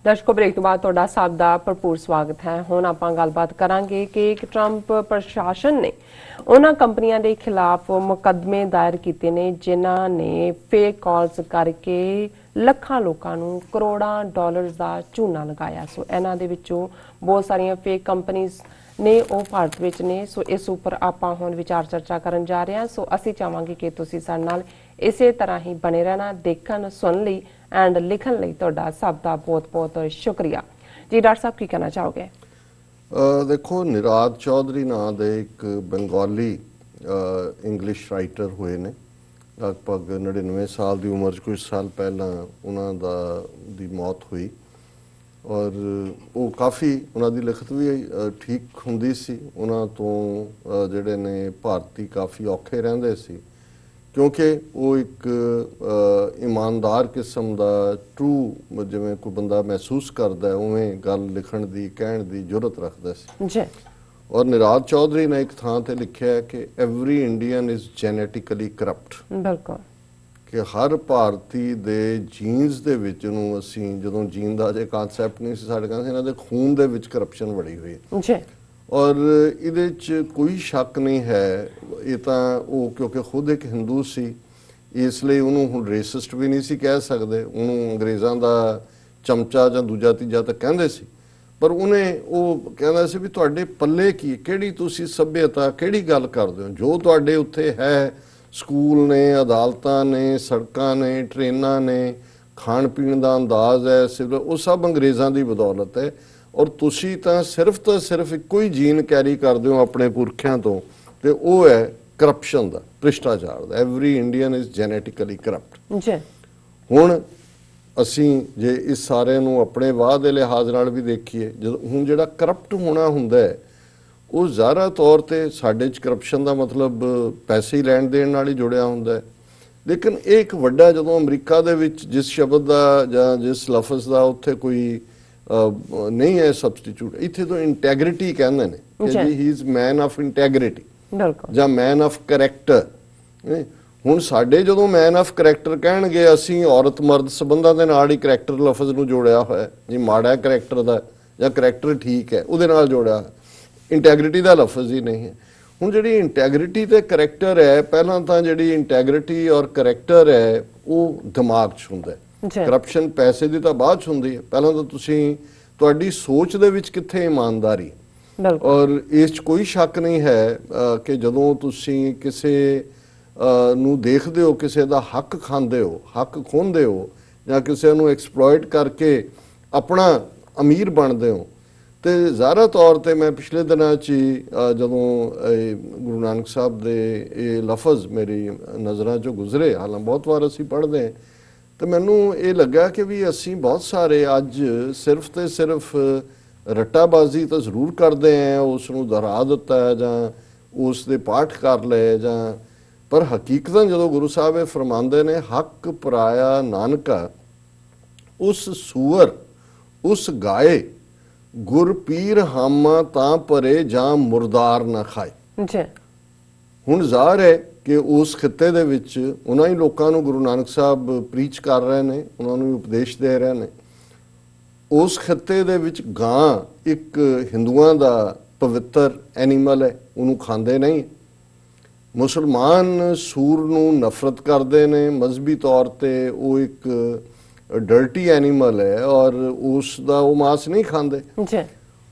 ਦਰਸ਼ਕੋ break ਤੋਂ ਬਾਅਦ ਤੁਹਾਡਾ ਸਭ ਦਾ ਭਰਪੂਰ ਸਵਾਗਤ ਹੈ। ਹੁਣ ਆਪਾਂ ਗੱਲਬਾਤ ਕਰਾਂਗੇ ਕਿ ਟਰੰਪ ਪ੍ਰਸ਼ਾਸਨ ਨੇ ਉਹਨਾਂ ਕੰਪਨੀਆਂ ਦੇ ਖਿਲਾਫ ਮੁਕੱਦਮੇ ਦਾਇਰ ਕੀਤੇ ਨੇ ਜਿਨ੍ਹਾਂ ਨੇ ਫੇਕ ਕਾਲਸ ਕਰਕੇ ਲੱਖਾਂ ਲੋਕਾਂ ਨੂੰ ਕਰੋੜਾਂ ਡਾਲਰਸ ਦਾ ਝੂਨਾ ਲਗਾਇਆ। ਸੋ ਇਹਨਾਂ ਦੇ ਵਿੱਚੋਂ ਬਹੁਤ ਸਾਰੀਆਂ ਫੇਕ ਕੰਪਨੀਆਂ ਨੇ ਉਹ ਭਾਰਤ ਵਿੱਚ ਨੇ। ਸੋ ਇਸ ਉੱਪਰ ਆਪਾਂ ਹੁਣ ਵਿਚਾਰ ਚਰਚਾ ਕਰਨ ਜਾ ਰਹੇ ਹਾਂ। ਸੋ ਅਸੀਂ ਚਾਹਾਂਗੇ ਕਿ ਤੁਸੀਂ ਸਾਡੇ ਨਾਲ ਇਸੇ ਤਰ੍ਹਾਂ ਹੀ ਬਣੇ ਰਹਿਣਾ। ਦੇਖਣ ਸੁਣਨ ਲਈ ਐਂਡ ਲਿਖਣ ਲਈ ਤੁਹਾਡਾ ਸਭ ਦਾ ਬਹੁਤ-ਬਹੁਤ ਸ਼ੁਕਰੀਆ ਜੀ। ਡਾਕਟਰ ਸਾਹਿਬ ਕੀ ਕਹਿਣਾ ਚਾਹੋਗੇ? ਦੇਖੋ, ਨਿਰਾਦ ਚੌਧਰੀ ਨਾਂ ਦੇ ਇੱਕ ਬੰਗਾਲੀ ਇੰਗਲਿਸ਼ ਰਾਈਟਰ ਹੋਏ ਨੇ। ਲਗਭਗ 99 ਸਾਲ ਦੀ ਉਮਰ 'ਚ ਕੁਝ ਸਾਲ ਪਹਿਲਾਂ ਉਹਨਾਂ ਦੀ ਮੌਤ ਹੋਈ ਔਰ ਉਹ ਕਾਫੀ ਉਹਨਾਂ ਦੀ ਲਿਖਤ ਵੀ ਠੀਕ ਹੁੰਦੀ ਸੀ। ਉਹਨਾਂ ਤੋਂ ਜਿਹੜੇ ਨੇ ਭਾਰਤੀ ਕਾਫੀ ਔਖੇ ਰਹਿੰਦੇ ਸੀ ਕਿਉਂਕਿ ਉਹ ਇੱਕ ਇਮਾਨਦਾਰ ਕਿਸਮ ਦਾ ਟਰੂ ਜਿਵੇਂ ਕੋਈ ਬੰਦਾ ਮਹਿਸੂਸ ਕਰਦਾ ਉਵੇਂ ਗੱਲ ਲਿਖਣ ਦੀ ਕਹਿਣ ਦੀ ਜੁਰਤ ਰੱਖਦਾ ਸੀ ਜੀ। ਔਰ ਨਿਰਾਦ ਚੌਧਰੀ ਨੇ ਇੱਕ ਥਾਂ ਤੇ ਲਿਖਿਆ ਕਿ every Indian is genetically corrupt. ਬਿਲਕੁਲ, ਕਿ ਹਰ ਭਾਰਤੀ ਦੇ ਜੀਨਸ ਦੇ ਵਿੱਚ ਨੂੰ ਅਸੀਂ ਜਦੋਂ ਜੀਨ ਦਾ ਜੇ ਕਨਸੈਪਟ ਨਹੀਂ ਸੀ ਸਾਡੇ ਕੋਲ, ਇਹਨਾਂ ਦੇ ਖੂਨ ਦੇ ਵਿੱਚ ਕਰਪਸ਼ਨ ਵੜੀ ਹੋਈ ਹੈ ਜੀ। ਔਰ ਇਹਦੇ 'ਚ ਕੋਈ ਸ਼ੱਕ ਨਹੀਂ ਹੈ। ਇਹ ਤਾਂ ਉਹ ਕਿਉਂਕਿ ਖੁਦ ਇੱਕ ਹਿੰਦੂ ਸੀ ਇਸ ਲਈ ਉਹਨੂੰ ਹੁਣ ਰੇਸਿਸਟ ਵੀ ਨਹੀਂ ਸੀ ਕਹਿ ਸਕਦੇ, ਉਹਨੂੰ ਅੰਗਰੇਜ਼ਾਂ ਦਾ ਚਮਚਾ ਜਾਂ ਦੂਜਾ ਤੀਜਾ ਤਾਂ ਕਹਿੰਦੇ ਸੀ, ਪਰ ਉਹਨੇ ਉਹ ਕਹਿੰਦਾ ਸੀ ਵੀ ਤੁਹਾਡੇ ਪੱਲੇ ਕੀ, ਕਿਹੜੀ ਤੁਸੀਂ ਸੱਭਿਅਤਾ, ਕਿਹੜੀ ਗੱਲ ਕਰਦੇ ਹੋ? ਜੋ ਤੁਹਾਡੇ ਉੱਥੇ ਹੈ ਸਕੂਲ ਨੇ, ਅਦਾਲਤਾਂ ਨੇ, ਸੜਕਾਂ ਨੇ, ਟ੍ਰੇਨਾਂ ਨੇ, ਖਾਣ ਪੀਣ ਦਾ ਅੰਦਾਜ਼ ਹੈ, ਉਹ ਸਭ ਅੰਗਰੇਜ਼ਾਂ ਦੀ ਬਦੌਲਤ ਹੈ। ਔਰ ਤੁਸੀਂ ਤਾਂ ਸਿਰਫ ਇੱਕੋ ਹੀ ਜੀਨ ਕੈਰੀ ਕਰਦੇ ਹੋ ਆਪਣੇ ਪੁਰਖਿਆਂ ਤੋਂ, ਤੇ ਉਹ ਹੈ ਕਰਪਸ਼ਨ ਦਾ, ਭ੍ਰਿਸ਼ਟਾਚਾਰ ਦਾ। Every Indian is genetically corrupt ਜੀ। ਹੁਣ ਅਸੀਂ ਜੇ ਇਸ ਸਾਰੇ ਨੂੰ ਆਪਣੇ ਵਾਹ ਦੇ ਲਿਹਾਜ਼ ਨਾਲ ਵੀ ਦੇਖੀਏ, ਜਦੋਂ ਹੁਣ ਜਿਹੜਾ ਕਰਪਟ ਹੋਣਾ ਹੁੰਦਾ ਹੈ ਉਹ ਜ਼ਾਹਰਾ ਤੌਰ ਤੇ ਸਾਡੇ 'ਚ ਕਰਪਸ਼ਨ ਦਾ ਮਤਲਬ ਪੈਸੇ ਹੀ ਲੈਣ ਦੇਣ ਨਾਲ ਹੀ ਜੁੜਿਆ ਹੁੰਦਾ ਹੈ। ਲੇਕਿਨ ਇਹ ਇੱਕ ਵੱਡਾ, ਜਦੋਂ ਅਮਰੀਕਾ ਦੇ ਵਿੱਚ ਜਿਸ ਸ਼ਬਦ ਦਾ ਜਾਂ ਜਿਸ ਲਫ਼ਜ਼ ਦਾ ਉੱਥੇ ਕੋਈ ਨਹੀਂ ਹੈ ਸਬਸਟੀਟਿਊਟ, ਇੱਥੇ ਤੋਂ ਇੰਟੈਗਰਿਟੀ ਕਹਿੰਦੇ ਨੇ ਕਿ ਜੀ ਹੀ ਇਜ਼ ਮੈਨ ਆਫ ਇੰਟੈਗਰਿਟੀ ਜਾਂ ਮੈਨ ਆਫ ਕਰੈਕਟਰ। ਹੁਣ ਸਾਡੇ ਜਦੋਂ ਮੈਨ ਆਫ ਕਰੈਕਟਰ ਕਹਿਣਗੇ, ਅਸੀਂ ਔਰਤ ਮਰਦ ਸੰਬੰਧਾਂ ਦੇ ਨਾਲ ਹੀ ਕਰੈਕਟਰ ਲਫ਼ਜ਼ ਨੂੰ ਜੋੜਿਆ ਹੋਇਆ ਜੀ। ਮਾੜਾ ਕਰੈਕਟਰ ਦਾ ਜਾਂ ਕਰੈਕਟਰ ਠੀਕ ਹੈ ਉਹਦੇ ਨਾਲ ਜੋੜਿਆ, ਇੰਟੈਗਰਿਟੀ ਦਾ ਲਫ਼ਜ਼ ਹੀ ਨਹੀਂ ਹੈ। ਹੁਣ ਜਿਹੜੀ ਇੰਟੈਗਰਿਟੀ ਤੇ ਕਰੈਕਟਰ ਹੈ, ਪਹਿਲਾਂ ਤਾਂ ਜਿਹੜੀ ਇੰਟੈਗਰਿਟੀ ਔਰ ਕਰੈਕਟਰ ਹੈ ਉਹ ਦਿਮਾਗ 'ਚ ਹੁੰਦਾ ਹੈ। ਕਰਪਸ਼ਨ ਪੈਸੇ ਦੀ ਤਾਂ ਬਾਅਦ 'ਚ ਹੁੰਦੀ ਹੈ। ਪਹਿਲਾਂ ਤਾਂ ਤੁਸੀਂ ਤੁਹਾਡੀ ਸੋਚ ਦੇ ਵਿੱਚ ਕਿੱਥੇ ਇਮਾਨਦਾਰੀ, ਔਰ ਇਸ 'ਚ ਕੋਈ ਸ਼ੱਕ ਨਹੀਂ ਹੈ ਕਿ ਜਦੋਂ ਤੁਸੀਂ ਕਿਸੇ ਨੂੰ ਦੇਖਦੇ ਹੋ, ਕਿਸੇ ਦਾ ਹੱਕ ਖਾਂਦੇ ਹੋ, ਹੱਕ ਖੋਹਦੇ ਹੋ ਜਾਂ ਕਿਸੇ ਨੂੰ ਐਕਸਪਲੋਇਟ ਕਰਕੇ ਆਪਣਾ ਅਮੀਰ ਬਣਦੇ ਹੋ, ਤੇ ਜ਼ਾਹਰਾ ਤੌਰ ਤੇ ਮੈਂ ਪਿਛਲੇ ਦਿਨਾਂ 'ਚ ਜਦੋਂ ਗੁਰੂ ਨਾਨਕ ਸਾਹਿਬ ਦੇ ਇਹ ਲਫ਼ਜ਼ ਮੇਰੀ ਨਜ਼ਰਾਂ 'ਚੋਂ ਗੁਜ਼ਰੇ, ਹਾਲਾਂ ਬਹੁਤ ਵਾਰ ਅਸੀਂ ਪੜ੍ਹਦੇ ਹਾਂ, ਤੇ ਮੈਨੂੰ ਇਹ ਲੱਗਾ ਕਿ ਵੀ ਅਸੀਂ ਬਹੁਤ ਸਾਰੇ ਅੱਜ ਸਿਰਫ ਤੇ ਸਿਰਫ ਰੱਟਾਬਾਜ਼ੀ ਤਾਂ ਜ਼ਰੂਰ ਕਰਦੇ ਹਾਂ, ਉਸ ਨੂੰ ਦੁਹਰਾ ਦਿੱਤਾ ਜਾਂ ਉਸ ਦੇ ਪਾਠ ਕਰ ਲਏ ਜਾਂ, ਪਰ ਹਕੀਕਤਾਂ ਜਦੋਂ ਗੁਰੂ ਸਾਹਿਬ ਇਹ ਫਰਮਾਉਂਦੇ ਨੇ, ਹੱਕ ਪਰਾਇਆ ਨਾਨਕਾ ਉਸ ਸੂਰ ਉਸ ਗਾਏ, ਗੁਰ ਪੀਰ ਹਾਮਾ ਤਾਂ ਪਰੇ ਜਾਂ ਮੁਰਦਾਰ ਨਾ ਖਾਏ ਜੀ। ਹੁਣ ਜ਼ਾਹਰ ਹੈ ਕਿ ਉਸ ਖਿੱਤੇ ਦੇ ਵਿੱਚ ਉਹਨਾਂ ਹੀ ਲੋਕਾਂ ਨੂੰ ਗੁਰੂ ਨਾਨਕ ਸਾਹਿਬ ਪ੍ਰੀਚ ਕਰ ਰਹੇ ਨੇ, ਉਹਨਾਂ ਨੂੰ ਉਪਦੇਸ਼ ਦੇ ਰਹੇ ਨੇ। ਉਸ ਖਿੱਤੇ ਦੇ ਵਿੱਚ ਗਾਂ ਇੱਕ ਹਿੰਦੂਆਂ ਦਾ ਪਵਿੱਤਰ ਐਨੀਮਲ ਹੈ, ਉਹਨੂੰ ਖਾਂਦੇ ਨਹੀਂ। ਮੁਸਲਮਾਨ ਸੂਰ ਨੂੰ ਨਫ਼ਰਤ ਕਰਦੇ ਨੇ, ਮਜ਼ਹਬੀ ਤੌਰ ਤੇ ਉਹ ਇੱਕ ਡਰਟੀ ਐਨੀਮਲ ਹੈ ਔਰ ਉਸ ਦਾ ਉਹ ਮਾਸ ਨਹੀਂ ਖਾਂਦੇ।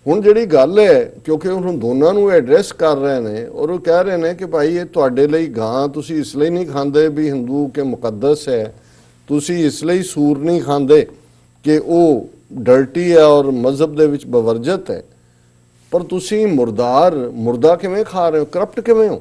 ਹੁਣ ਜਿਹੜੀ ਗੱਲ ਹੈ, ਕਿਉਂਕਿ ਹੁਣ ਦੋਨਾਂ ਨੂੰ ਐਡਰੈਸ ਕਰ ਰਹੇ ਨੇ ਔਰ ਉਹ ਕਹਿ ਰਹੇ ਨੇ ਕਿ ਭਾਈ ਇਹ ਤੁਹਾਡੇ ਲਈ ਗਾਂ ਤੁਸੀਂ ਇਸ ਲਈ ਨਹੀਂ ਖਾਂਦੇ ਵੀ ਹਿੰਦੂ ਕੇ ਮੁਕੱਦਸ ਹੈ, ਤੁਸੀਂ ਇਸ ਲਈ ਸੂਰ ਨਹੀਂ ਖਾਂਦੇ ਕਿ ਉਹ ਡਰਟੀ ਹੈ ਔਰ ਮਜ਼ਹਬ ਦੇ ਵਿੱਚ ਬਵਰਜਤ ਹੈ, ਪਰ ਤੁਸੀਂ ਮੁਰਦਾ ਕਿਵੇਂ ਖਾ ਰਹੇ ਹੋ? ਕਰਪਟ ਕਿਵੇਂ ਹੋ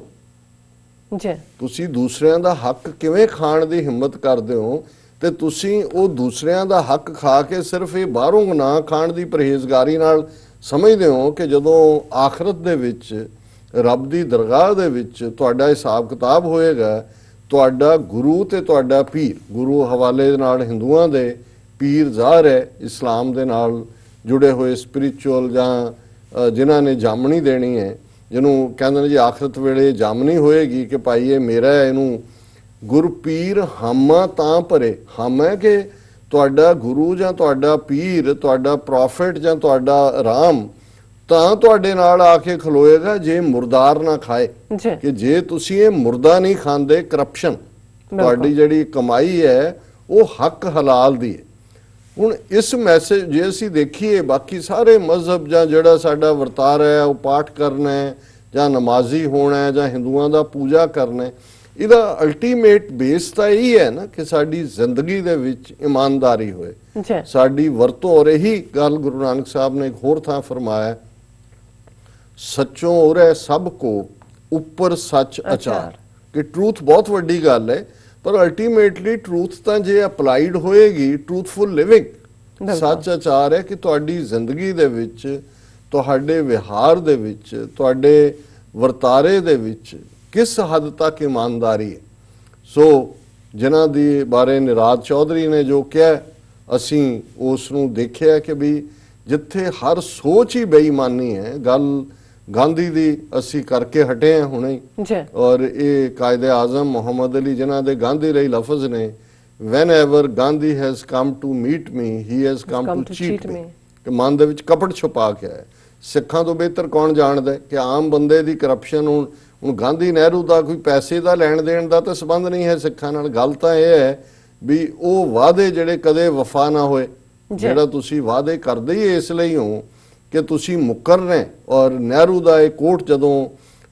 ਜੀ? ਤੁਸੀਂ ਦੂਸਰਿਆਂ ਦਾ ਹੱਕ ਕਿਵੇਂ ਖਾਣ ਦੀ ਹਿੰਮਤ ਕਰਦੇ ਹੋ? ਤੇ ਤੁਸੀਂ ਉਹ ਦੂਸਰਿਆਂ ਦਾ ਹੱਕ ਖਾ ਕੇ ਸਿਰਫ ਇਹ ਬਾਹਰੋਂ ਨਾ ਖਾਣ ਦੀ ਪਰਹੇਜ਼ਗਾਰੀ ਨਾਲ ਸਮਝਦੇ ਹੋ ਕਿ ਜਦੋਂ ਆਖਰਤ ਦੇ ਵਿੱਚ ਰੱਬ ਦੀ ਦਰਗਾਹ ਦੇ ਵਿੱਚ ਤੁਹਾਡਾ ਹਿਸਾਬ ਕਿਤਾਬ ਹੋਏਗਾ, ਤੁਹਾਡਾ ਗੁਰੂ ਤੇ ਤੁਹਾਡਾ ਪੀਰ, ਗੁਰੂ ਹਵਾਲੇ ਦੇ ਨਾਲ ਹਿੰਦੂਆਂ ਦੇ, ਪੀਰ ਜ਼ਾਹਰ ਹੈ ਇਸਲਾਮ ਦੇ ਨਾਲ ਜੁੜੇ ਹੋਏ ਸਪਿਰਿਚੁਅਲ ਜਾਂ ਜਿਨ੍ਹਾਂ ਨੇ ਜਾਮਣੀ ਦੇਣੀ ਹੈ, ਜਿਹਨੂੰ ਕਹਿੰਦੇ ਨੇ ਜੀ ਆਖਰਤ ਵੇਲੇ ਜਾਮਣੀ ਹੋਏਗੀ ਕਿ ਭਾਈ ਇਹ ਮੇਰਾ ਹੈ, ਇਹਨੂੰ ਗੁਰਪੀਰ ਹਾਮਾ ਤਾਂ ਭਰੇ। ਹਮ ਹੈ ਕਿ ਤੁਹਾਡਾ ਗੁਰੂ ਜਾਂ ਤੁਹਾਡਾ ਪੀਰ, ਤੁਹਾਡਾ ਪ੍ਰੋਫਿਟ ਜਾਂ ਤੁਹਾਡਾ ਰਾਮ ਤਾਂ ਤੁਹਾਡੇ ਨਾਲ ਆ ਕੇ ਖਲੋਏਗਾ ਜੇ ਮੁਰਦਾਰ ਨਾ ਖਾਏ। ਜੀ ਕਿ ਜੇ ਤੁਸੀਂ ਇਹ ਮੁਰਦਾ ਨਹੀਂ ਖਾਂਦੇ, ਕਰਪਸ਼ਨ, ਤੁਹਾਡੀ ਜਿਹੜੀ ਕਮਾਈ ਹੈ ਉਹ ਹੱਕ ਹਲਾਲ ਦੀ ਹੈ। ਹੁਣ ਇਸ ਮੈਸੇਜ ਜੇ ਅਸੀਂ ਦੇਖੀਏ, ਬਾਕੀ ਸਾਰੇ ਮਜ਼ਹਬ ਜਾਂ ਜਿਹੜਾ ਸਾਡਾ ਵਰਤਾਰਾ ਹੈ ਉਹ ਪਾਠ ਕਰਨਾ ਹੈ ਜਾਂ ਨਮਾਜ਼ੀ ਹੋਣਾ ਹੈ ਜਾਂ ਹਿੰਦੂਆਂ ਦਾ ਪੂਜਾ ਕਰਨਾ ਹੈ, ਇਹਦਾ ਅਲਟੀਮੇਟ ਬੇਸ ਤਾਂ ਇਹੀ ਹੈ ਨਾ ਕਿ ਸਾਡੀ ਜ਼ਿੰਦਗੀ ਦੇ ਵਿੱਚ ਇਮਾਨਦਾਰੀ ਹੋਏ, ਜੀ ਸਾਡੀ ਵਰਤੋਂ। ਔਰ ਇਹੀ ਗੱਲ ਗੁਰੂ ਨਾਨਕ ਸਾਹਿਬ ਨੇ ਇੱਕ ਹੋਰ ਥਾਂ ਫਰਮਾਇਆ, ਸੱਚੋਂ ਉਰੇ ਸਭ ਕੋ ਉੱਪਰ ਸੱਚ ਅਚਾਰ, ਕਿ ਟਰੂਥ ਬਹੁਤ ਵੱਡੀ ਗੱਲ ਹੈ, ਪਰ ਅਲਟੀਮੇਟਲੀ ਟਰੂਥ ਤਾਂ ਜੇ ਅਪਲਾਈਡ ਹੋਏਗੀ, ਟਰੂਥਫੁਲ ਲਿਵਿੰਗ, ਸੱਚ ਆਚਾਰ ਹੈ ਕਿ ਤੁਹਾਡੀ ਜ਼ਿੰਦਗੀ ਦੇ ਵਿੱਚ, ਤੁਹਾਡੇ ਵਿਹਾਰ ਦੇ ਵਿੱਚ, ਤੁਹਾਡੇ ਵਰਤਾਰੇ ਦੇ ਵਿੱਚ ਕਿਸ ਹੱਦ ਤੱਕ ਇਮਾਨਦਾਰੀ ਹੈ। ਸੋ ਜਿਨ੍ਹਾਂ ਦੀ ਬਾਰੇ ਨਿਰਾਦ ਚੌਧਰੀ ਨੇ ਜੋ ਕਿਹਾ, ਅਸੀਂ ਉਸ ਨੂੰ ਦੇਖਿਆ ਕਿ ਵੀ ਜਿੱਥੇ ਹਰ ਸੋਚ ਹੀ ਬੇਈਮਾਨੀ ਹੈ, ਗੱਲ ਗਾਂਧੀ ਦੀ ਅਸੀਂ ਕਰਕੇ ਹਟੇ ਹਾਂ ਹੁਣੇ ਜੀ। ਔਰ ਇਹ ਕਾਇਦੇ ਆਜ਼ਮ ਮੁਹੰਮਦ ਅਲੀ ਜਿਨ੍ਹਾਂ ਦੇ ਗਾਂਧੀ ਲਈ ਲਫ਼ਜ਼ ਨੇ, whenever Gandhi has come to meet me, he has come to cheat me, ਕਿ ਮਨ ਦੇ ਵਿੱਚ ਕਪਟ ਛੁਪਾ ਕੇ ਆਇਆ। ਸਿੱਖਾਂ ਤੋਂ ਬਿਹਤਰ ਕੌਣ ਜਾਣਦਾ ਕਿ ਆਮ ਬੰਦੇ ਦੀ ਕਰਪਸ਼ਨ। ਹੁਣ ਗਾਂਧੀ ਨਹਿਰੂ ਦਾ ਕੋਈ ਪੈਸੇ ਦਾ ਲੈਣ ਦੇਣ ਦਾ ਤਾਂ ਸੰਬੰਧ ਨਹੀਂ ਹੈ ਸਿੱਖਾਂ ਨਾਲ। ਗੱਲ ਤਾਂ ਇਹ ਹੈ ਵੀ ਉਹ ਵਾਅਦੇ ਜਿਹੜੇ ਕਦੇ ਵਫਾ ਨਾ ਹੋਏ, ਜਿਹੜਾ ਤੁਸੀਂ ਵਾਅਦੇ ਕਰਦੇ ਹੀ ਇਸ ਲਈ ਹੋ ਕਿ ਤੁਸੀਂ ਮੁੱਕਰਨੇ। ਔਰ ਨਹਿਰੂ ਦਾ ਇਹ ਕੋਟ ਜਦੋਂ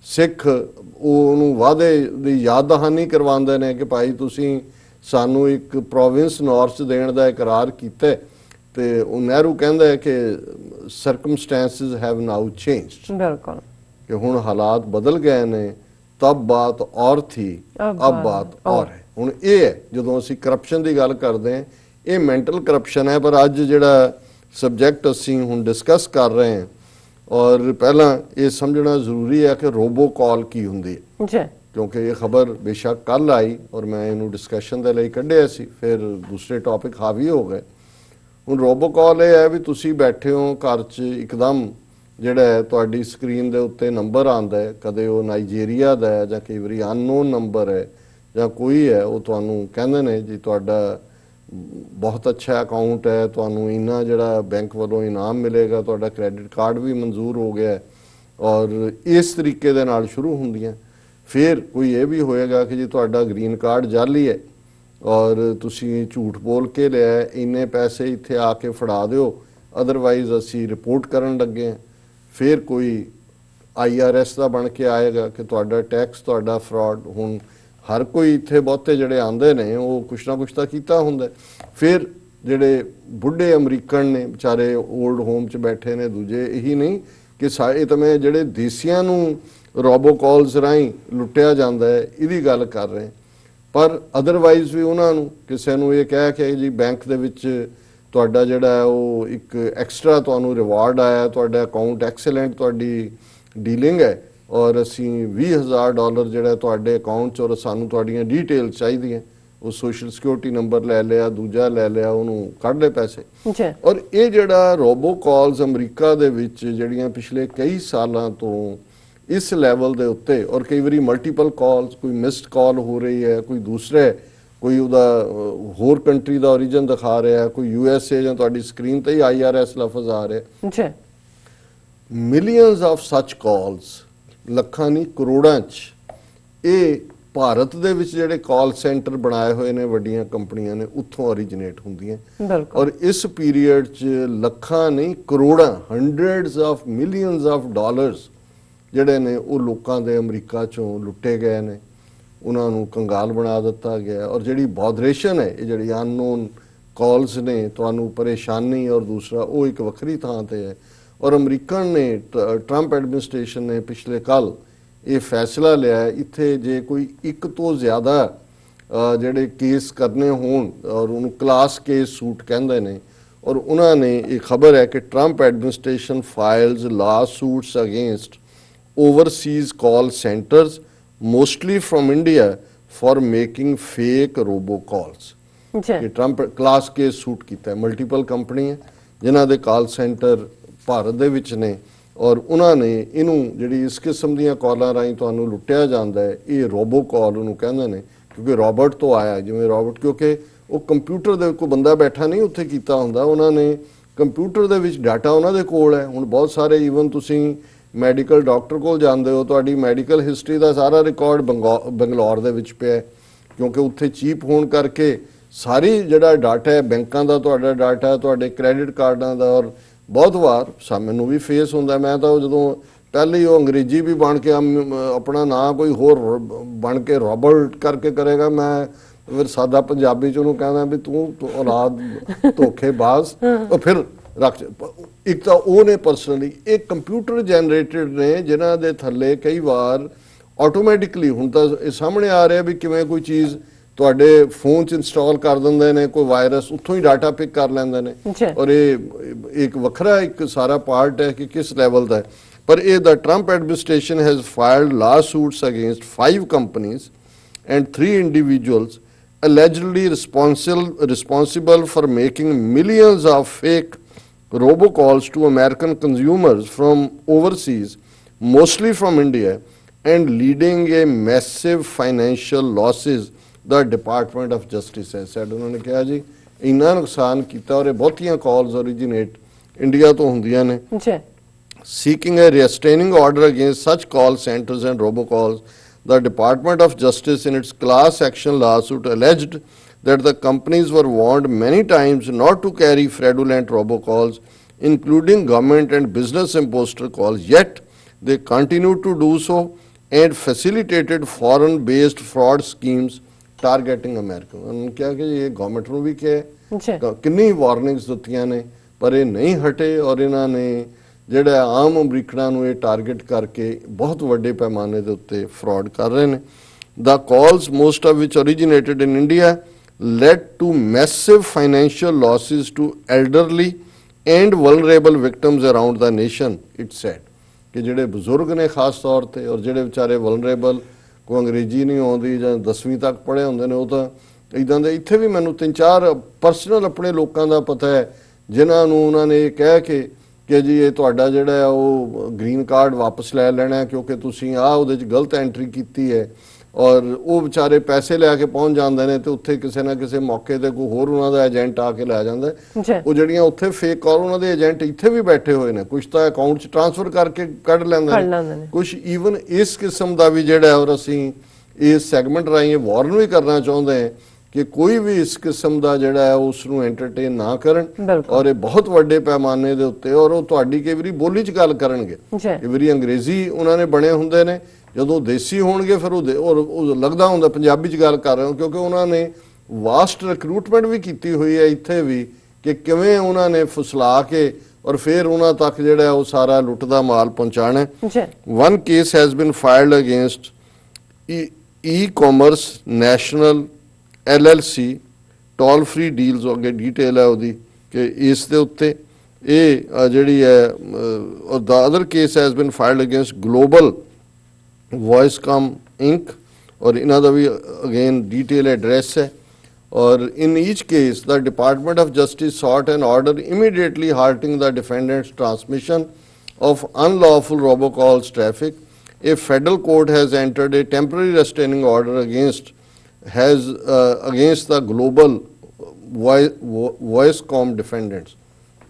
ਸਿੱਖ ਉਹਨੂੰ ਵਾਅਦੇ ਦੀ ਯਾਦ ਦਹਾਨੀ ਕਰਵਾਉਂਦੇ ਨੇ ਕਿ ਭਾਈ ਤੁਸੀਂ ਸਾਨੂੰ ਇੱਕ ਪ੍ਰੋਵਿੰਸ ਨਾਰਥ ਦੇਣ ਦਾ ਇਕਰਾਰ ਕੀਤਾ, ਤੇ ਉਹ ਨਹਿਰੂ ਕਹਿੰਦਾ ਹੈ ਕਿ ਸਰਕਮਸਟੈਂਸਿਸ ਹੈਵ ਨਾਓ ਚੇਂਜਡ, ਬਿਲਕੁਲ, ਕਿ ਹੁਣ ਹਾਲਾਤ ਬਦਲ ਗਏ ਨੇ, ਤਬ ਬਾਤ ਔਰ ਥੀ ਅਬ ਬਾਤ ਔਰ ਹੈ। ਹੁਣ ਇਹ ਹੈ ਜਦੋਂ ਅਸੀਂ ਕਰਪਸ਼ਨ ਦੀ ਗੱਲ ਕਰਦੇ ਹਾਂ, ਇਹ ਮੈਂਟਲ ਕਰਪਸ਼ਨ ਹੈ। ਪਰ ਅੱਜ ਜਿਹੜਾ ਸਬਜੈਕਟ ਅਸੀਂ ਹੁਣ ਡਿਸਕਸ ਕਰ ਰਹੇ ਹਾਂ, ਔਰ ਪਹਿਲਾਂ ਇਹ ਸਮਝਣਾ ਜ਼ਰੂਰੀ ਹੈ ਕਿ ਰੋਬੋ ਕਾਲ ਕੀ ਹੁੰਦੀ ਹੈ, ਜੀ, ਕਿਉਂਕਿ ਇਹ ਖਬਰ ਬੇਸ਼ੱਕ ਕੱਲ ਆਈ ਔਰ ਮੈਂ ਇਹਨੂੰ ਡਿਸਕਸ਼ਨ ਦੇ ਲਈ ਕੱਢਿਆ ਸੀ, ਫਿਰ ਦੂਸਰੇ ਟੌਪਿਕ ਹਾਵੀ ਹੋ ਗਏ। ਹੁਣ ਰੋਬੋ ਕਾਲ ਇਹ ਹੈ ਵੀ ਤੁਸੀਂ ਬੈਠੇ ਹੋ ਘਰ 'ਚ, ਇੱਕਦਮ ਜਿਹੜਾ ਹੈ ਤੁਹਾਡੀ ਸਕਰੀਨ ਦੇ ਉੱਤੇ ਨੰਬਰ ਆਉਂਦਾ ਹੈ, ਕਦੇ ਉਹ ਨਾਈਜੀਰੀਆ ਦਾ ਹੈ ਜਾਂ ਕਈ ਵਾਰੀ ਅਨਨੋਨ ਨੰਬਰ ਹੈ ਜਾਂ ਕੋਈ ਹੈ, ਉਹ ਤੁਹਾਨੂੰ ਕਹਿੰਦੇ ਨੇ ਜੀ ਤੁਹਾਡਾ ਬਹੁਤ ਅੱਛਾ ਅਕਾਊਂਟ ਹੈ, ਤੁਹਾਨੂੰ ਇੰਨਾ ਜਿਹੜਾ ਬੈਂਕ ਵੱਲੋਂ ਇਨਾਮ ਮਿਲੇਗਾ, ਤੁਹਾਡਾ ਕ੍ਰੈਡਿਟ ਕਾਰਡ ਵੀ ਮਨਜ਼ੂਰ ਹੋ ਗਿਆ, ਔਰ ਇਸ ਤਰੀਕੇ ਦੇ ਨਾਲ ਸ਼ੁਰੂ ਹੁੰਦੀਆਂ। ਫਿਰ ਕੋਈ ਇਹ ਵੀ ਹੋਏਗਾ ਕਿ ਜੀ ਤੁਹਾਡਾ ਗ੍ਰੀਨ ਕਾਰਡ ਜਾਲੀ ਹੈ ਔਰ ਤੁਸੀਂ ਝੂਠ ਬੋਲ ਕੇ ਲਿਆ, ਇੰਨੇ ਪੈਸੇ ਇੱਥੇ ਆ ਕੇ ਫੜਾ ਦਿਓ, ਅਦਰਵਾਈਜ਼ ਅਸੀਂ ਰਿਪੋਰਟ ਕਰਨ ਲੱਗੇ ਹਾਂ। ਫਿਰ ਕੋਈ IRS ਦਾ ਬਣ ਕੇ ਆਏਗਾ ਕਿ ਤੁਹਾਡਾ ਟੈਕਸ, ਤੁਹਾਡਾ ਫਰਾਡ। ਹੁਣ ਹਰ ਕੋਈ ਇੱਥੇ ਬਹੁਤੇ ਜਿਹੜੇ ਆਉਂਦੇ ਨੇ ਉਹ ਕੁਛ ਨਾ ਕੁਛ ਤਾਂ ਕੀਤਾ ਹੁੰਦਾ। ਫਿਰ ਜਿਹੜੇ ਬੁੱਢੇ ਅਮਰੀਕਨ ਨੇ ਵਿਚਾਰੇ ਓਲਡ ਹੋਮ 'ਚ ਬੈਠੇ ਨੇ, ਦੂਜੇ ਇਹੀ ਨਹੀਂ ਕਿ ਇਹ ਤਾਂ ਮੈਂ ਜਿਹੜੇ ਦੇਸੀਆਂ ਨੂੰ ਰੋਬੋ ਕਾਲਸ ਰਾਹੀਂ ਲੁੱਟਿਆ ਜਾਂਦਾ ਹੈ ਇਹਦੀ ਗੱਲ ਕਰ ਰਹੇ। ਪਰ ਅਦਰਵਾਈਜ਼ ਵੀ ਉਹਨਾਂ ਨੂੰ ਕਿਸੇ ਨੂੰ ਇਹ ਕਹਿ ਕੇ ਜੀ ਬੈਂਕ ਦੇ ਵਿੱਚ ਤੁਹਾਡਾ ਜਿਹੜਾ ਉਹ ਇੱਕ ਐਕਸਟਰਾ ਤੁਹਾਨੂੰ ਰਿਵਾਰਡ ਆਇਆ, ਤੁਹਾਡਾ ਅਕਾਊਂਟ ਐਕਸਲੈਂਟ, ਤੁਹਾਡੀ ਡੀਲਿੰਗ ਹੈ ਔਰ ਅਸੀਂ $20,000 ਜਿਹੜਾ ਤੁਹਾਡੇ ਅਕਾਊਂਟ 'ਚ, ਔਰ ਸਾਨੂੰ ਤੁਹਾਡੀਆਂ ਡੀਟੇਲ ਚਾਹੀਦੀਆਂ। ਉਹ ਸੋਸ਼ਲ ਸਿਕਿਉਰਿਟੀ ਨੰਬਰ ਲੈ ਲਿਆ, ਦੂਜਾ ਲੈ ਲਿਆ, ਉਹਨੂੰ ਕੱਢ ਲਏ ਪੈਸੇ। ਔਰ ਇਹ ਜਿਹੜਾ ਰੋਬੋ ਕਾਲਸ ਅਮਰੀਕਾ ਦੇ ਵਿੱਚ ਜਿਹੜੀਆਂ ਪਿਛਲੇ ਕਈ ਸਾਲਾਂ ਤੋਂ ਇਸ ਲੈਵਲ ਦੇ ਉੱਤੇ, ਔਰ ਕਈ ਵਾਰੀ ਮਲਟੀਪਲ ਕਾਲਸ, ਕੋਈ ਮਿਸਡ ਕਾਲ ਹੋ ਰਹੀ ਹੈ, ਕੋਈ ਦੂਸਰੇ, ਕੋਈ ਉਹਦਾ ਹੋਰ ਕੰਟਰੀ ਦਾ ਓਰੀਜਨ ਦਿਖਾ ਰਿਹਾ, ਕੋਈ USA ਜਾਂ ਤੁਹਾਡੀ ਸਕਰੀਨ ਤੇ ਹੀ IRS ਲਫ਼ਜ਼ ਆ ਰਿਹਾ। ਮਿਲੀਅਨਸ ਆਫ ਸੱਚ ਕਾਲਸ, ਲੱਖਾਂ ਨਹੀਂ ਕਰੋੜਾਂ 'ਚ ਇਹ ਭਾਰਤ ਦੇ ਵਿੱਚ ਜਿਹੜੇ ਕਾਲ ਸੈਂਟਰ ਬਣਾਏ ਹੋਏ ਨੇ ਵੱਡੀਆਂ ਕੰਪਨੀਆਂ ਨੇ, ਉੱਥੋਂ ਓਰੀਜਿਨੇਟ ਹੁੰਦੀਆਂ। ਔਰ ਇਸ ਪੀਰੀਅਡ 'ਚ ਲੱਖਾਂ ਨਹੀਂ ਕਰੋੜਾਂ, hundreds of millions of dollars ਜਿਹੜੇ ਨੇ ਉਹ ਲੋਕਾਂ ਦੇ ਅਮਰੀਕਾ 'ਚੋਂ ਲੁੱਟੇ ਗਏ ਨੇ, ਉਹਨਾਂ ਨੂੰ ਕੰਗਾਲ ਬਣਾ ਦਿੱਤਾ ਗਿਆ। ਔਰ ਜਿਹੜੀ ਬੌਦਰੇਸ਼ਨ ਹੈ, ਇਹ ਜਿਹੜੀ ਅਨਨੋਨ ਕਾਲਸ ਨੇ, ਤੁਹਾਨੂੰ ਪਰੇਸ਼ਾਨੀ, ਔਰ ਦੂਸਰਾ ਉਹ ਇੱਕ ਵੱਖਰੀ ਥਾਂ ਤੇ ਹੈ। ਔਰ ਅਮਰੀਕਨ ਨੇ, ਟਰੰਪ ਐਡਮਿਨਿਸਟ੍ਰੇਸ਼ਨ ਨੇ ਪਿਛਲੇ ਕੱਲ ਇਹ ਫੈਸਲਾ ਲਿਆ, ਇੱਥੇ ਜੇ ਕੋਈ ਇੱਕ ਤੋਂ ਜ਼ਿਆਦਾ ਜਿਹੜੇ ਕੇਸ ਕਰਨੇ ਹੋਣ, ਔਰ ਉਹਨੂੰ ਕਲਾਸ ਕੇਸ ਸੂਟ ਕਹਿੰਦੇ ਨੇ, ਔਰ ਉਹਨਾਂ ਨੇ ਇਹ ਖਬਰ ਹੈ ਕਿ ਟਰੰਪ ਐਡਮਿਨਿਸਟ੍ਰੇਸ਼ਨ ਫਾਈਲਸ ਲਾ suits against overseas call centers mostly from India for making fake robocalls। ਕਿ ਟਰੰਪ ਕਲਾਸ ਕੇਸ ਸੂਟ ਕੀਤਾ ਹੈ, ਮਲਟੀਪਲ ਕੰਪਨੀ ਹੈ ਜਿਨ੍ਹਾਂ ਦੇ ਕਾਲ ਸੈਂਟਰ ਭਾਰਤ ਦੇ ਵਿੱਚ ਨੇ, ਔਰ ਉਹਨਾਂ ਨੇ ਇਹਨੂੰ ਜਿਹੜੀ ਇਸ ਕਿਸਮ ਦੀਆਂ ਕਾਲਾਂ ਰਾਹੀਂ ਤੁਹਾਨੂੰ ਲੁੱਟਿਆ ਜਾਂਦਾ ਹੈ, ਇਹ ਰੋਬੋ ਕਾਲ ਉਹਨੂੰ ਕਹਿੰਦੇ ਨੇ, ਕਿਉਂਕਿ ਰੋਬੋਟ ਤੋਂ ਆਇਆ, ਜਿਵੇਂ ਰੋਬੋਟ, ਕਿਉਂਕਿ ਉਹ ਕੰਪਿਊਟਰ ਦੇ ਕੋਈ ਬੰਦਾ ਬੈਠਾ ਨਹੀਂ ਉੱਥੇ ਕੀਤਾ ਹੁੰਦਾ, ਉਹਨਾਂ ਨੇ ਕੰਪਿਊਟਰ ਦੇ ਵਿੱਚ ਡਾਟਾ ਉਹਨਾਂ ਦੇ ਕੋਲ ਹੈ। ਹੁਣ ਬਹੁਤ ਸਾਰੇ ਈਵਨ ਤੁਸੀਂ ਮੈਡੀਕਲ ਡਾਕਟਰ ਕੋਲ ਜਾਂਦੇ ਹੋ, ਤੁਹਾਡੀ ਮੈਡੀਕਲ ਹਿਸਟਰੀ ਦਾ ਸਾਰਾ ਰਿਕਾਰਡ ਬੰਗਲੌਰ ਦੇ ਵਿੱਚ ਪਿਆ ਹੈ, ਕਿਉਂਕਿ ਉੱਥੇ ਚੀਪ ਹੋਣ ਕਰਕੇ ਸਾਰੀ ਜਿਹੜਾ ਡਾਟਾ ਹੈ ਬੈਂਕਾਂ ਦਾ, ਤੁਹਾਡਾ ਡਾਟਾ, ਤੁਹਾਡੇ ਕ੍ਰੈਡਿਟ ਕਾਰਡਾਂ ਦਾ। ਔਰ ਬਹੁਤ ਵਾਰ ਮੈਨੂੰ ਵੀ ਫੇਸ ਹੁੰਦਾ, ਮੈਂ ਤਾਂ ਜਦੋਂ ਪਹਿਲੇ ਹੀ ਉਹ ਅੰਗਰੇਜ਼ੀ ਵੀ ਬਣ ਕੇ ਆਪਣਾ ਨਾਂ ਕੋਈ ਹੋਰ ਬਣ ਕੇ ਰੋਬਰਟ ਕਰਕੇ ਕਰੇਗਾ, ਮੈਂ ਫਿਰ ਸਾਦਾ ਪੰਜਾਬੀ ਚ ਉਹਨੂੰ ਕਹਿੰਦਾ ਵੀ ਤੂੰ ਔਲਾਦ ਧੋਖੇਬਾਜ਼। ਉਹ ਫਿਰ ਰੱਖ, ਇੱਕ ਤਾਂ ਉਹ ਨੇ ਪਰਸਨਲੀ, ਇਹ ਕੰਪਿਊਟਰ ਜਨਰੇਟਡ ਨੇ ਜਿਨ੍ਹਾਂ ਦੇ ਥੱਲੇ ਕਈ ਵਾਰ ਆਟੋਮੈਟਿਕਲੀ, ਹੁਣ ਤਾਂ ਇਹ ਸਾਹਮਣੇ ਆ ਰਿਹਾ ਵੀ ਕਿਵੇਂ ਕੋਈ ਚੀਜ਼ ਤੁਹਾਡੇ ਫੋਨ 'ਚ ਇੰਸਟਾਲ ਕਰ ਦਿੰਦੇ ਨੇ, ਕੋਈ ਵਾਇਰਸ ਉੱਥੋਂ ਹੀ ਡਾਟਾ ਪਿਕ ਕਰ ਲੈਂਦੇ ਨੇ। ਔਰ ਇਹ ਇੱਕ ਵੱਖਰਾ ਇੱਕ ਸਾਰਾ ਪਾਰਟ ਹੈ ਕਿ ਕਿਸ ਲੈਵਲ ਦਾ ਹੈ। ਪਰ ਇਹ ਦਾ Trump administration has filed lawsuits against 5 companies and 3 individuals allegedly responsible for making millions of fake robocalls to American consumers from overseas, mostly from India, and leading a massive financial losses, the Department of Justice has said। उन्होंने कहा जी इन्ना नुकसान किया और बहुतियां calls originate India तो होंदियां ने। Seeking a restraining order against such call centers and robocalls, the Department of Justice in its class action lawsuit alleged that the companies were warned many times not to carry fraudulent robocalls, including government and business imposter calls, yet they continued to do so and facilitated foreign-based fraud schemes targeting America। उन्होंने कहा कि ये government ਨੂੰ ਵੀ ਕਿਹਾ, ਕਿੰਨੀ warnings ਦਿੱਤੀਆਂ ਨੇ, ਪਰ ਇਹ ਨਹੀਂ ਹਟੇ ਔਰ ਇਹਨਾਂ ਨੇ ਜਿਹੜਾ ਆਮ ਅਮਰੀਕਨਾਂ ਨੂੰ ਇਹ ਟਾਰਗੇਟ ਕਰਕੇ ਬਹੁਤ ਵੱਡੇ ਪੈਮਾਨੇ ਦੇ ਉੱਤੇ ਫਰਾਡ ਕਰ ਰਹੇ ਨੇ। The calls, most of which originated in India, led to massive financial losses to elderly and vulnerable victims around the nation, it said। ਕਿ ਜਿਹੜੇ ਬਜ਼ੁਰਗ ਨੇ ਖਾਸ ਤੌਰ ਤੇ ਔਰ ਜਿਹੜੇ ਵਿਚਾਰੇ ਵਲਨਰੇਬਲ, ਕੋਈ ਅੰਗਰੇਜ਼ੀ ਨਹੀਂ ਆਉਂਦੀ ਜਾਂ 10ਵੀਂ ਤੱਕ ਪੜ੍ਹੇ ਹੁੰਦੇ ਨੇ, ਉਹ ਤਾਂ ਇੱਦਾਂ ਦੇ। ਇੱਥੇ ਵੀ ਮੈਨੂੰ 3-4 ਪਰਸਨਲ ਆਪਣੇ ਲੋਕਾਂ ਦਾ ਪਤਾ ਹੈ ਜਿਨ੍ਹਾਂ ਨੂੰ ਉਹਨਾਂ ਨੇ ਇਹ ਕਹਿ ਕੇ ਕਿ ਜੀ ਇਹ ਤੁਹਾਡਾ ਜਿਹੜਾ ਹੈ ਉਹ ਗ੍ਰੀਨ ਕਾਰਡ ਵਾਪਸ ਲੈ ਲੈਣਾ ਕਿਉਂਕਿ ਤੁਸੀਂ ਉਹਦੇ 'ਚ ਗਲਤ ਐਂਟਰੀ ਕੀਤੀ ਹੈ, ਔਰ ਉਹ ਵਿਚਾਰੇ ਪੈਸੇ ਲੈ ਕੇ ਪਹੁੰਚ ਜਾਂਦੇ ਨੇ ਤੇ ਉੱਥੇ ਕਿਸੇ ਨਾ ਕਿਸੇ ਮੌਕੇ ਤੇ ਕੋਈ ਹੋਰ ਉਹਨਾਂ ਦਾ ਏਜੰਟ ਆ ਕੇ ਲੈ ਜਾਂਦਾ। ਉਹ ਜਿਹੜੀਆਂ ਉੱਥੇ ਫੇਕ ਕਾਲ, ਉਹਨਾਂ ਦੇ ਏਜੰਟ ਇੱਥੇ ਵੀ ਬੈਠੇ ਹੋਏ ਨੇ, ਕੁਝ ਤਾਂ ਅਕਾਊਂਟ 'ਚ ਟ੍ਰਾਂਸਫਰ ਕਰਕੇ ਕੱਢ ਲੈਂਦੇ ਨੇ, ਕੁਝ ਈਵਨ ਇਸ ਕਿਸਮ ਦਾ ਵੀ ਜਿਹੜਾ। ਔਰ ਅਸੀਂ ਇਸ ਸੈਗਮੈਂਟ ਰਾਹੀਂ ਇਹ ਵਾਰਨ ਵੀ ਕਰਨਾ ਚਾਹੁੰਦੇ ਹਾਂ ਕਿ ਕੋਈ ਵੀ ਇਸ ਕਿਸਮ ਦਾ ਜਿਹੜਾ ਹੈ ਉਸ ਨੂੰ ਐਂਟਰਟੇਨ ਨਾ ਕਰਨ, ਔਰ ਇਹ ਬਹੁਤ ਵੱਡੇ ਪੈਮਾਨੇ ਦੇ ਉੱਤੇ। ਔਰ ਉਹ ਤੁਹਾਡੀ ਕਈ ਵਾਰੀ ਬੋਲੀ 'ਚ ਗੱਲ ਕਰਨਗੇ, ਕਈ ਵਾਰੀ ਅੰਗਰੇਜ਼ੀ ਉਹਨਾਂ ਨੇ ਬਣੇ ਹੁੰਦੇ ਨੇ, ਜਦੋਂ ਦੇਸੀ ਹੋਣਗੇ ਫਿਰ ਉਹ ਲੱਗਦਾ ਹੁੰਦਾ ਪੰਜਾਬੀ 'ਚ ਗੱਲ ਕਰ ਰਹੇ ਹੋ, ਕਿਉਂਕਿ ਉਹਨਾਂ ਨੇ ਵਾਸਟ ਰਿਕਰੂਟਮੈਂਟ ਵੀ ਕੀਤੀ ਹੋਈ ਹੈ ਇੱਥੇ ਵੀ ਕਿ ਕਿਵੇਂ ਉਹਨਾਂ ਨੇ ਫੁਸਲਾ ਕੇ ਔਰ ਫਿਰ ਉਹਨਾਂ ਤੱਕ ਜਿਹੜਾ ਉਹ ਸਾਰਾ ਲੁੱਟ ਦਾ ਮਾਲ ਪਹੁੰਚਾਣਾ। One case has been filed against E-commerce National LLC, toll free deals ਅੱਗੇ ਡਿਟੇਲ ਹੈ ਉਹਦੀ ਕਿ ਇਸ ਦੇ ਉੱਤੇ ਇਹ ਜਿਹੜੀ ਹੈ। ਔਰ ਦਾ other case has been filed against global VoiceCom Inc, ਔਰ ਇਹਨਾਂ ਦਾ ਵੀ ਅਗੇਨ ਡਿਟੇਲ ਐਡਰੈਸ ਹੈ। ਔਰ in each case the department of justice sought an order immediately halting the defendants transmission of unlawful robocalls traffic. A federal court has entered a temporary restraining order against the global Voicecom defendants।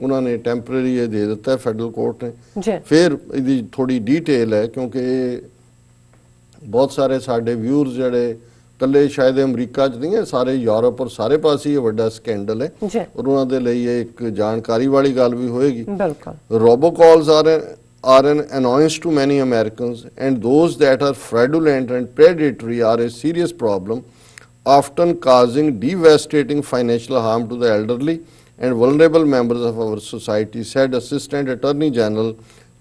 उन्होंने temporary ये दे देता है federal court ने। फिर इदी थोड़ी detail है क्योंकि बहुत सारे साढ़े viewers जड़े कल्ले शायद अमरीका च नहीं है, सारे यूरोप और सारे पास ही बड़ा स्कैंडल है, और उन्होंने लिए एक जानकारी वाली गल भी होएगी। Robocalls are an annoyance to many Americans, and those that are fraudulent and predatory are a serious problem, often causing devastating financial harm to the elderly and vulnerable members of our society, said Assistant Attorney General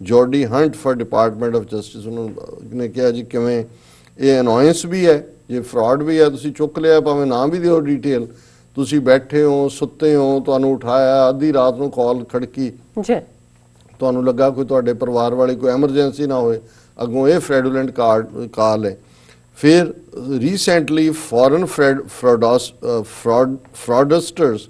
Jody Hunt for Department of Justice। उन्होंने कहा जी किवें ये annoyance भी है, ये fraud भी है, तुसी चुक लिया भावें ना भी दिओ डिटेल, तुसी बैठे हो सुते हो, तुहानू उठाया आधी रात नूं कॉल खड़की, ਤੁਹਾਨੂੰ ਲੱਗਾ ਕੋਈ ਤੁਹਾਡੇ ਪਰਿਵਾਰ ਵਾਲੀ ਕੋਈ ਐਮਰਜੈਂਸੀ ਨਾ ਹੋਏ, ਅੱਗੋਂ ਇਹ ਫ੍ਰੈਡੂਲੈਂਟ ਕਾਲ ਹੈ। ਫਿਰ recently foreign fraudsters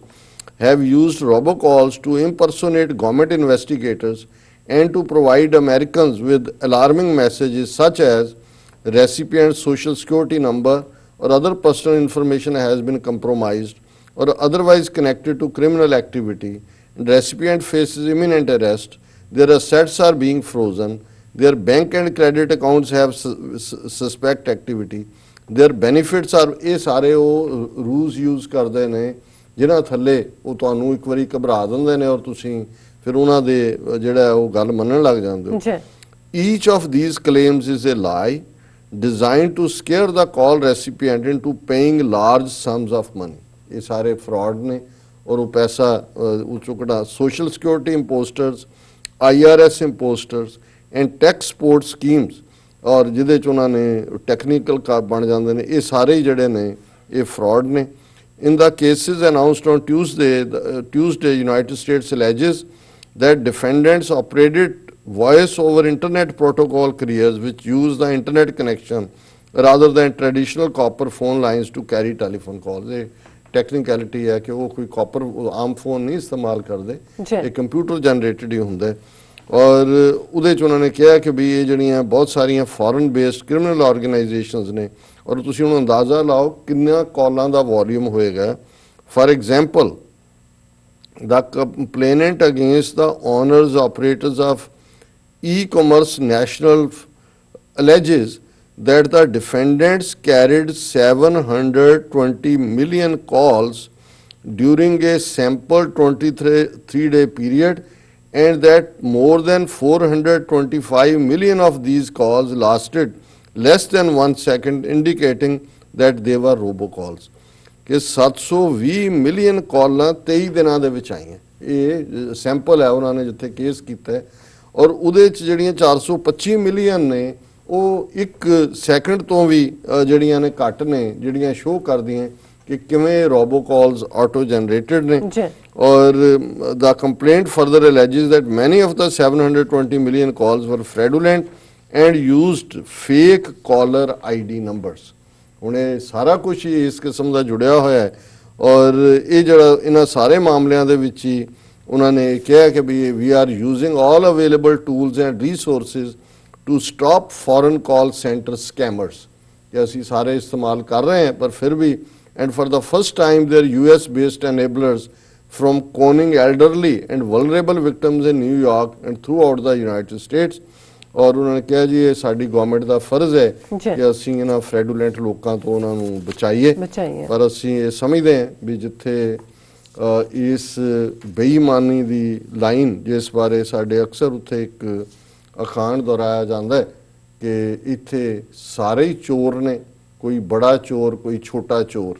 have used robocalls to impersonate government investigators and to provide Americans with alarming messages such as recipient's social security number or other personal information has been compromised, or otherwise connected to criminal activity, and recipient faces imminent arrest, their assets are being frozen, their bank and credit accounts have suspect activity, their benefits are, ਇਹ ਸਾਰੇ ਉਹ rules use ਕਰਦੇ ਨੇ ਜਿਨ੍ਹਾਂ ਥੱਲੇ ਉਹ ਤੁਹਾਨੂੰ ਇੱਕ ਵਾਰੀ ਘਬਰਾ ਦਿੰਦੇ ਨੇ ਔਰ ਤੁਸੀਂ ਫਿਰ ਉਹਨਾਂ ਦੇ ਜਿਹੜਾ ਉਹ ਗੱਲ ਮੰਨਣ ਲੱਗ ਜਾਂਦੇ ਹੋ। Each of these claims is a lie designed to scare the call recipient into paying large sums of money. ये सारे fraud ने और वो पैसा वो चुकड़ा social security imposters, IRS imposters and tax support schemes और ਜਿਹਦੇ ਚ ਉਹਨਾਂ ਨੇ technical ਬਣ ਜਾਂਦੇ ਨੇ ਇਹ ਸਾਰੇ ਹੀ ਜਿਹੜੇ ਨੇ ਇਹ fraud ਨੇ। In the cases announced on Tuesday, United States alleges that defendants operated voice over internet protocol carriers which use the internet connection rather than traditional copper phone lines to carry telephone calls. ये technicality है कि वो कोई copper आम phone नहीं इस्तेमाल करते, ये computer generated ही होता है। और ਉਹਦੇ 'ਚ ਉਹਨਾਂ ਨੇ ਕਿਹਾ ਕਿ ਵੀ ਇਹ ਜਿਹੜੀਆਂ ਬਹੁਤ ਸਾਰੀਆਂ ਫੋਰਨ ਬੇਸਡ ਕ੍ਰਿਮੀਨਲ ਆਰਗੇਨਾਈਜੇਸ਼ਨਸ ਨੇ ਔਰ ਤੁਸੀਂ ਹੁਣ ਅੰਦਾਜ਼ਾ ਲਾਓ ਕਿੰਨਾ ਕਾਲਾਂ ਦਾ ਵੋਲਿਊਮ ਹੋਏਗਾ। For example the complainant against the owners operators of e-commerce national alleges that the defendants carried 720 million calls during a sample 23-day period and that more than 425 million of these calls lasted less than 1 second, indicating that they were robocalls. ਕਿ 720 million ਕਾਲਾਂ 23 ਦਿਨਾਂ ਦੇ ਵਿੱਚ ਆਈਆਂ। ਇਹ sample ਹੈ ਉਹਨਾਂ ਨੇ ਜਿੱਥੇ ਕੇਸ ਕੀਤਾ ਔਰ ਉਹਦੇ 'ਚ ਜਿਹੜੀਆਂ 425 ਮਿਲੀਅਨ ਨੇ ਉਹ 1 ਸੈਕਿੰਡ ਤੋਂ ਵੀ ਜਿਹੜੀਆਂ ਨੇ ਘੱਟ ਨੇ ਜਿਹੜੀਆਂ ਸ਼ੋਅ ਕਰਦੀਆਂ ਕਿ ਕਿਵੇਂ ਰੋਬੋ ਕਾਲਸ ਆਟੋ ਜਨਰੇਟਡ ਨੇ। ਔਰ the complaint further alleges that many of the 720 million calls were fraudulent and used fake caller ID numbers. ਹੁਣ ਇਹ ਸਾਰਾ ਕੁਝ ਹੀ ਇਸ ਕਿਸਮ ਦਾ ਜੁੜਿਆ ਹੋਇਆ ਹੈ ਔਰ ਇਹ ਜਿਹੜਾ ਇਹਨਾਂ ਸਾਰੇ ਮਾਮਲਿਆਂ ਦੇ ਵਿੱਚ ਹੀ ਉਹਨਾਂ ਨੇ ਕਿਹਾ ਕਿ we we are using all available tools and resources to stop foreign call centre scammers ਕਿ ਅਸੀਂ ਸਾਰੇ ਇਸਤੇਮਾਲ ਕਰ ਰਹੇ ਹਾਂ ਪਰ ਫਿਰ ਵੀ and for the first time there US based enablers from conning elderly and vulnerable victims in New York and throughout the United States। ਔਰ ਉਹਨਾਂ ਨੇ ਕਿਹਾ ਜੀ ਇਹ ਸਾਡੀ ਗਵਰਨਮੈਂਟ ਦਾ ਫਰਜ਼ ਹੈ ਕਿ ਅਸੀਂ ਇਹਨਾਂ ਫਰੈਡੂਲੈਂਟ ਲੋਕਾਂ ਤੋਂ ਉਹਨਾਂ ਨੂੰ ਬਚਾਈਏ ਪਰ ਅਸੀਂ ਇਹ ਸਮਝਦੇ ਹਾਂ ਵੀ ਜਿੱਥੇ ਇਸ ਬੇਈਮਾਨੀ ਦੀ ਲਾਈਨ ਜਿਸ ਬਾਰੇ ਸਾਡੇ ਅਕਸਰ ਉੱਥੇ ਇੱਕ ਅਖਾਣ ਦੁਹਰਾਇਆ ਜਾਂਦਾ ਹੈ ਕਿ ਇੱਥੇ ਸਾਰੇ ਹੀ ਚੋਰ ਨੇ, ਕੋਈ ਬੜਾ ਚੋਰ ਕੋਈ ਛੋਟਾ ਚੋਰ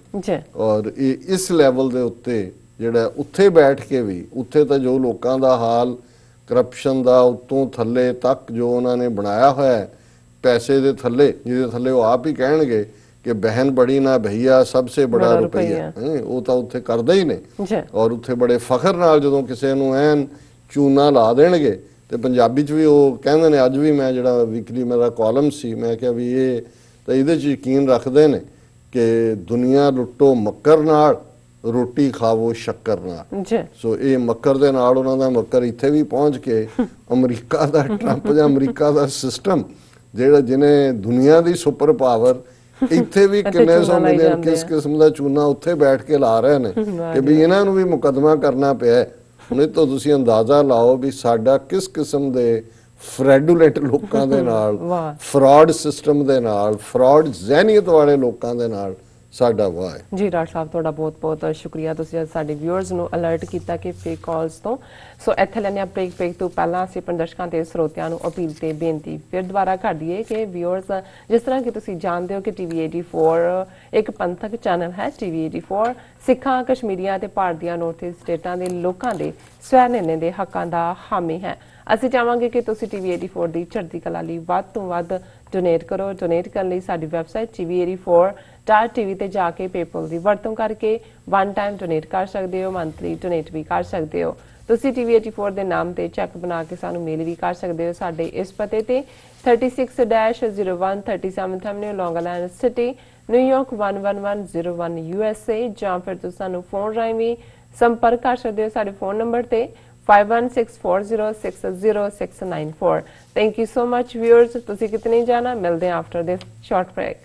ਔਰ ਇਹ ਇਸ ਲੈਵਲ ਦੇ ਉੱਤੇ ਜਿਹੜਾ ਉੱਥੇ ਬੈਠ ਕੇ ਵੀ ਉੱਥੇ ਤਾਂ ਜੋ ਲੋਕਾਂ ਦਾ ਹਾਲ ਕਰਪਸ਼ਨ ਦਾ ਉਤੋਂ ਥੱਲੇ ਤੱਕ ਜੋ ਉਹਨਾਂ ਨੇ ਬਣਾਇਆ ਹੋਇਆ ਪੈਸੇ ਦੇ ਥੱਲੇ ਜਿਹਦੇ ਥੱਲੇ ਉਹ ਆਪ ਹੀ ਕਹਿਣਗੇ ਕਿ ਬਹਿਨ ਬੜੀ ਨਾ ਭਈਆ ਸਭ ਸੇ ਬੜਾ ਰੁਪਈਆ ਉਹ ਤਾਂ ਉੱਥੇ ਕਰਦੇ ਹੀ ਨੇ ਔਰ ਉੱਥੇ ਬੜੇ ਫਖਰ ਨਾਲ ਜਦੋਂ ਕਿਸੇ ਨੂੰ ਐਨ ਚੂਨਾ ਲਾ ਦੇਣਗੇ ਤੇ ਪੰਜਾਬੀ 'ਚ ਵੀ ਉਹ ਕਹਿੰਦੇ ਨੇ ਅੱਜ ਵੀ ਮੈਂ ਜਿਹੜਾ ਵੀਕਲੀ ਮੇਰਾ ਕਾਲਮ ਸੀ ਮੈਂ ਕਿਹਾ ਵੀ ਇਹ ਤਾਂ ਇਹਦੇ 'ਚ ਯਕੀਨ ਰੱਖਦੇ ਨੇ ਕਿ ਦੁਨੀਆ ਲੁੱਟੋ ਮੱਕਰ ਨਾਲ ਰੋਟੀ ਖਾਵੋ ਸ਼ੱਕਰ ਨਾਲ। ਸੋ ਇਹ ਮੱਕਰ ਦੇ ਨਾਲ ਉਹਨਾਂ ਦਾ ਮੱਕਰ ਇੱਥੇ ਵੀ ਪਹੁੰਚ ਕੇ ਅਮਰੀਕਾ ਦਾ ਟਰੰਪ ਜਾਂ ਅਮਰੀਕਾ ਦਾ ਸਿਸਟਮ ਜਿਹੜਾ ਜਿਹਨੇ ਦੁਨੀਆ ਦੀ ਸੁਪਰ ਪਾਵਰ ਇੱਥੇ ਵੀ ਕਿੰਨੇ ਸਮਝਦੇ ਨੇ ਕਿਸ ਕਿਸਮ ਦਾ ਚੂਨਾ ਉੱਥੇ ਬੈਠ ਕੇ ਲਾ ਰਹੇ ਨੇ ਕਿ ਵੀ ਇਹਨਾਂ ਨੂੰ ਵੀ ਮੁਕੱਦਮਾ ਕਰਨਾ ਪਿਆ। ਹੁਣ ਇਹ ਤੋਂ ਤੁਸੀਂ ਅੰਦਾਜ਼ਾ ਲਾਓ ਵੀ ਸਾਡਾ ਕਿਸ ਕਿਸਮ ਦੇ ਫਰੈਡੂਲੈਂਟ ਲੋਕਾਂ ਦੇ ਨਾਲ ਫਰਾਡ ਸਿਸਟਮ ਦੇ ਨਾਲ ਫਰਾਡ ਜ਼ਹਿਨੀਅਤ ਵਾਲੇ ਲੋਕਾਂ ਦੇ ਨਾਲ ਸਾਡਾ ਵਾਹ ਹੈ। ਜੀ ਡਾਕਟਰ ਸਾਹਿਬ ਤੁਹਾਡਾ ਬਹੁਤ ਬਹੁਤ ਸ਼ੁਕਰੀਆ ਤੁਸੀਂ ਅੱਜ ਸਾਡੇ ਵਿਊਅਰਸ ਨੂੰ ਅਲਰਟ ਕੀਤਾ ਕਿ ਫੇਕ ਕਾਲਸ ਤੋਂ। ਸੋ ਇੱਥੇ ਲੈਣੇ ਆ ਬ੍ਰੇਕ ਤੋਂ ਪਹਿਲਾਂ ਅਸੀਂ ਆਪਣੇ ਦਰਸ਼ਕਾਂ ਤੇ ਸਰੋਤਿਆਂ ਨੂੰ ਅਪੀਲ ਤੇ ਬੇਨਤੀ ਫਿਰ ਦੁਬਾਰਾ ਕਰ ਦਈਏ ਕਿ ਵਿਊਅਰਸ ਜਿਸ ਤਰ੍ਹਾਂ ਕਿ ਤੁਸੀਂ ਜਾਣਦੇ ਹੋ ਕਿ TV84 ਇੱਕ ਪੰਥਕ ਚੈਨਲ ਹੈ। TV84 ਸਿੱਖਾਂ ਕਸ਼ਮੀਰੀਆਂ ਤੇ ਭਾਰਤ ਦੀਆਂ ਨਾਰਥ ਈਸਟ ਸਟੇਟਾਂ ਦੇ ਲੋਕਾਂ ਦੇ ਸਵੈ ਨਿਰਣੇ ਦੇ ਹੱਕਾਂ ਦਾ ਹਾਮੀ ਹੈ। ਅਸੀਂ ਚਾਹਾਂਗੇ ਕਿ ਤੁਸੀਂ TV84 ਦੀ ਚੜ੍ਹਦੀ ਕਲਾ ਲਈ ਵੱਧ ਤੋਂ ਵੱਧ ਡੋਨੇਟ ਕਰੋ। ਡੋਨੇਟ ਕਰਨ ਲਈ ਸਾਡੀ ਵੈਬਸਾਈਟ TV84.tv ਤੇ ਜਾ ਕੇ ਪੇਪਲ ਦੀ ਵਰਤੋਂ ਕਰਕੇ ਵਨ ਟਾਈਮ ਡੋਨੇਟ ਕਰ ਸਕਦੇ ਹੋ, ਮੰਥਲੀ ਡੋਨੇਟ ਵੀ ਕਰ ਸਕਦੇ ਹੋ। ਤੁਸੀਂ TV84 ਦੇ ਨਾਮ ਤੇ ਚੈੱਕ ਬਣਾ ਕੇ ਸਾਨੂੰ ਮੇਲ ਵੀ ਕਰ ਸਕਦੇ ਹੋ ਸਾਡੇ ਇਸ ਪਤੇ ਤੇ 36-01 37th Avenue, Long Island City, New York 11101 USA ਜਾਂ ਫਿਰ ਤੁਸੀਂ ਸਾਨੂੰ ਫੋਨ ਰਾਹੀਂ ਵੀ ਸੰਪਰਕ ਕਰ ਸਕਦੇ ਹੋ ਸਾਡੇ ਫੋਨ ਨੰਬਰ ਤੇ 5164060694। Thank you so much viewers। ਤੁਸੀਂ ਕਿਤਨੇ ਜਾਣਾ ਮਿਲਦੇ ਹਾਂ after this short break।